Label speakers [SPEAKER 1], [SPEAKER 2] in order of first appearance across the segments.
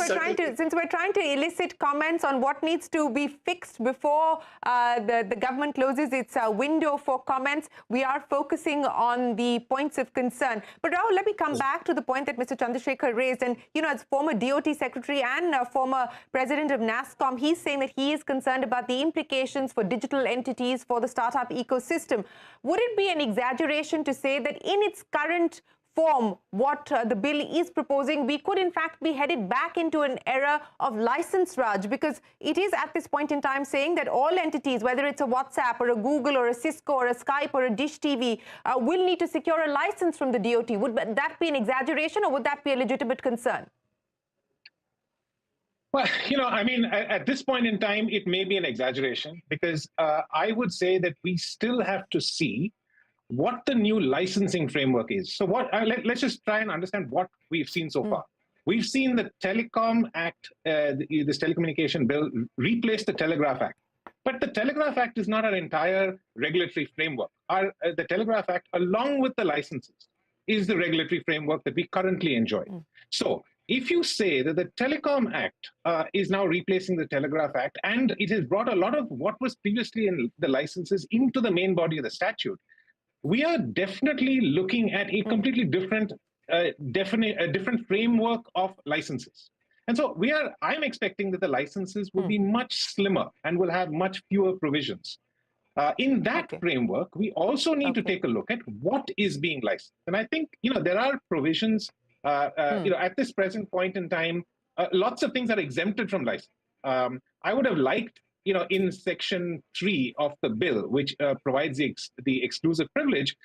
[SPEAKER 1] we're trying to elicit comments on what needs to be fixed before the government closes its window for comments, we are focusing on the points of concern. But Rahul, let me come back to the point that Mr. Chandrashekhar raised. And, you know, as former DOT secretary and former president of NASSCOM, he's saying that he is concerned about the implications for digital entities, for the startup ecosystem. Would it be an exaggeration to say that in its current form, what the bill is proposing, we could in fact be headed back into an era of license Raj, because it is at this point in time saying that all entities, whether it's a WhatsApp or a Google or a Cisco or a Skype or a Dish TV, will need to secure a license from the DOT. Would that be an exaggeration, or would that be a legitimate concern?
[SPEAKER 2] Well, you know, I mean, at this point in time, it may be an exaggeration, because I would say that we still have to see what the new licensing framework is. So let's just try and understand what we've seen so far. We've seen the Telecom Act, this telecommunication bill, replace the Telegraph Act. But the Telegraph Act is not our entire regulatory framework. The Telegraph Act, along with the licenses, is the regulatory framework that we currently enjoy. So if you say that the Telecom Act is now replacing the Telegraph Act, and it has brought a lot of what was previously in the licenses into the main body of the statute, we are definitely looking at a completely different, different framework of licenses. And so I'm expecting that the licenses will be much slimmer and will have much fewer provisions. In that framework, we also need to take a look at what is being licensed. And I think, you know, there are provisions, you know, at this present point in time, lots of things are exempted from license. I would have liked, you know, in Section 3 of the bill, which provides the exclusive privilege,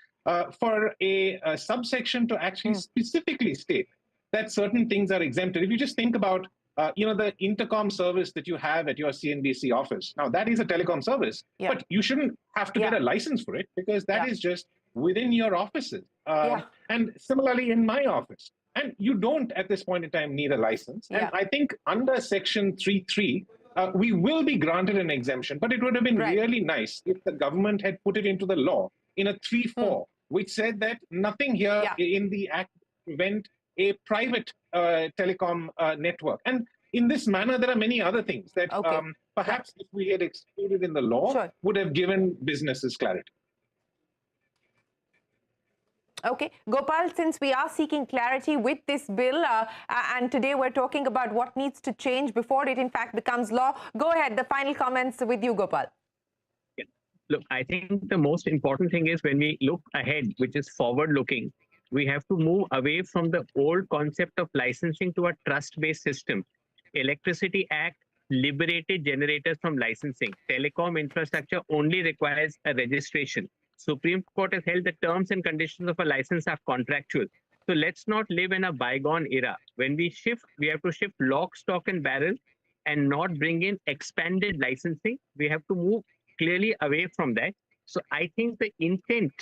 [SPEAKER 2] for a subsection to actually specifically state that certain things are exempted. If you just think about, you know, the intercom service that you have at your CNBC office. Now, that is a telecom service, but you shouldn't have to get a license for it, because that is just within your offices. And similarly in my office. And you don't, at this point in time, need a license. And I think under Section 3.3, we will be granted an exemption, but it would have been really nice if the government had put it into the law in a 3.4, which said that nothing here in the act prevent a private telecom network. And in this manner, there are many other things that perhaps if we had excluded in the law would have given businesses clarity.
[SPEAKER 1] Okay, Gopal, since we are seeking clarity with this bill, and today we're talking about what needs to change before it in fact becomes law, go ahead, the final comments with you, Gopal.
[SPEAKER 3] Yeah. Look, I think the most important thing is when we look ahead, which is forward-looking, we have to move away from the old concept of licensing to a trust-based system. Electricity Act liberated generators from licensing. Telecom infrastructure only requires a registration. Supreme Court has held the terms and conditions of a license are contractual. So let's not live in a bygone era. When we shift, we have to shift lock, stock, and barrel and not bring in expanded licensing. We have to move clearly away from that. So I think the intent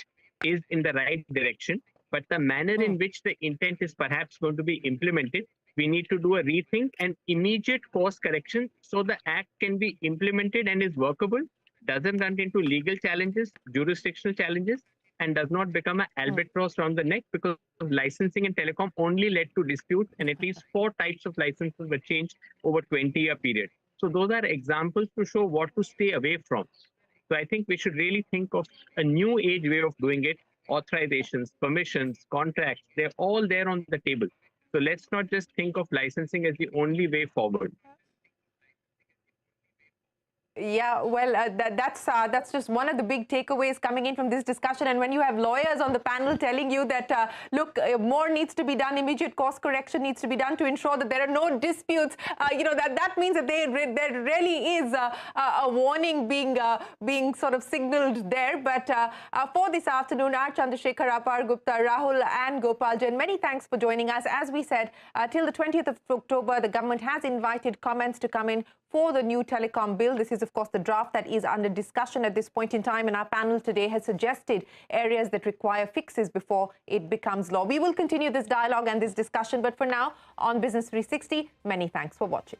[SPEAKER 3] is in the right direction, but the manner in which the intent is perhaps going to be implemented, we need to do a rethink and immediate course correction so the act can be implemented and is workable, doesn't run into legal challenges, jurisdictional challenges, and does not become an albatross around the neck, because licensing in telecom only led to disputes, and at least 4 types of licenses were changed over 20-year period. So those are examples to show what to stay away from. So I think we should really think of a new age way of doing it. Authorizations, permissions, contracts, they're all there on the table. So let's not just think of licensing as the only way forward.
[SPEAKER 1] Yeah, well, that's just one of the big takeaways coming in from this discussion. And when you have lawyers on the panel telling you that, look, more needs to be done, immediate course correction needs to be done to ensure that there are no disputes, you know, that means that there really is a warning being sort of signaled there. But for this afternoon, R Chandrashekhar, Apar Gupta, Rahul and Gopal Jain, many thanks for joining us. As we said, till the 20th of October, the government has invited comments to come in for the new telecom bill. This is, of course, the draft that is under discussion at this point in time, and our panel today has suggested areas that require fixes before it becomes law. We will continue this dialogue and this discussion, but for now, on Business 360, many thanks for watching.